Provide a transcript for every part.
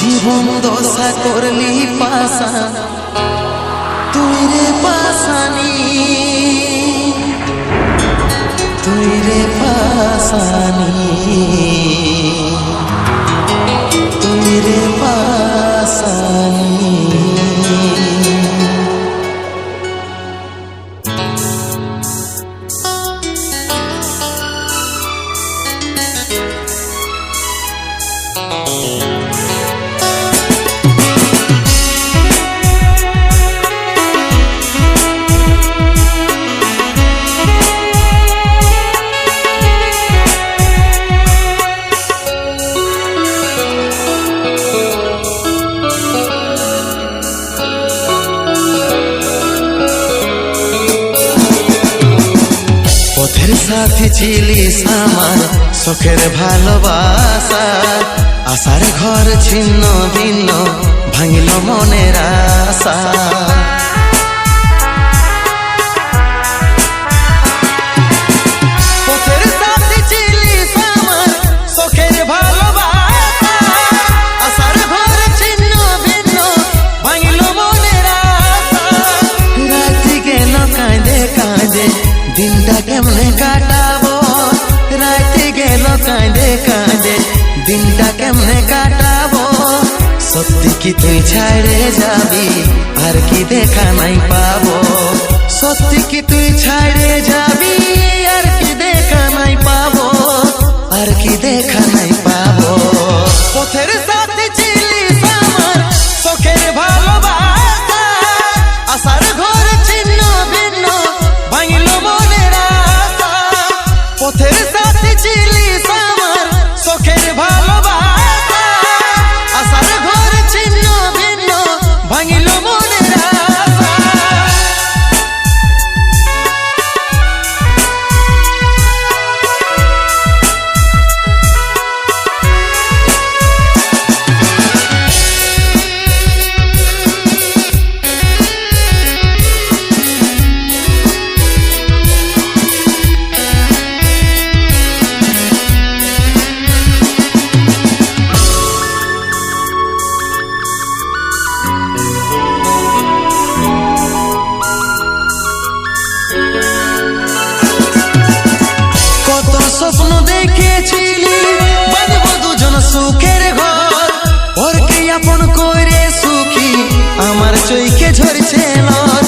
জীবন দশা করলি পাশা তুই রে পাশানি, তুই রে পাশানি, তুই রে পাশানি। পথের সাথী ছিলিস আমার শখের ভালোবাসা, আশার ঘর ছিন্ন ভিন্ন ভাঙিল মনের আশা। পথের সাথী ছিলিস আমার শখের ভালোবাসা, আশার ঘর ছিন্ন ভিন্ন ভাঙিল মনের আশা। রাতি গেল কাঁদে কাঁদে দিনটা কেমনে কাটাবো, রাতে গেল কাঁদে কাঁদে দিনটা কেমনে কাটাবো। সত্যি কি তুই ছাড়ে যাবি আর কি দেখা নাই পাবো, সত্যি কি তুই ছাড়ে যাবি আর কি দেখা নাই পাবো, আর কি দেখা নাই পাবো। পথের সাথী ছিলিস আমার শখের ভালোবাসা, আশার ঘর ছিন্ন ভিন্ন ভাঙিল মনের আশা। পথের সাথী ছিলিস আমার শখের ভালোবাসা, আশার ঘর ছিন্ন ভিন্ন ভাঙিল মনের আশা। স্বপ্ন দেখেছিলি বাঁধবো দুজন সুখের ঘর, ওরকে আপন করে সুখী আমার চোখে ঝরছে নর।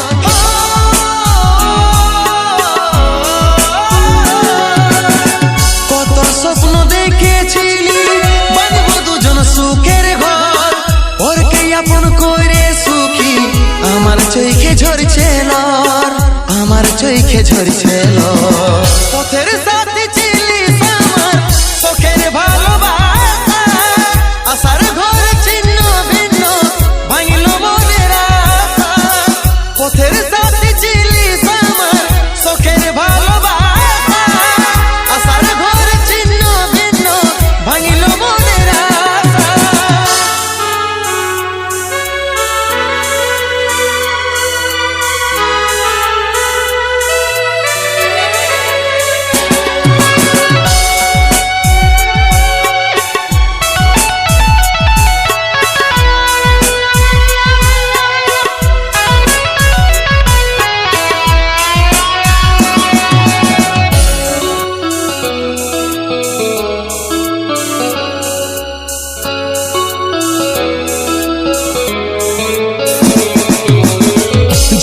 কত স্বপ্ন দেখেছিলি বাঁধবো দুজন সুখের ঘর, ওরকে আপন করে সুখী আমার চোখে ঝরছে নর, আমার চোখে ঝরছে নর। পথের সাথী ছিলিস আমার শখের ভালোবাসা, আশার ঘর ছিন্ন ভিন্ন ভাঙিল মনের আশা। পথের সাথী ছিলিস আমার শখের ভালোবাসা, আশার ঘর ছিন্ন ভিন্ন ভাঙিল মনের আশা।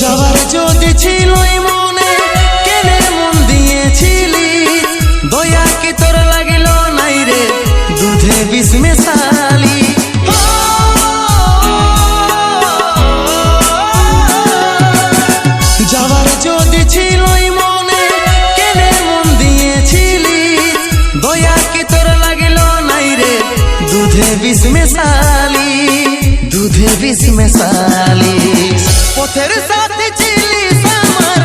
যাবার যদি ছিল মনে কেনে মন দিয়েছিলি, দয়া কি তোর লাগিল নাই রে দুধে বিষ মেশালি। যাবার যদি ছিল মনে কেনে মন দিয়েছিলি, দয়া কি তোর লাগিল নাই রে দুধে বিষ মেশালি, দুধে বিষ মেশালি। পথের সাথী ছিলিস আমার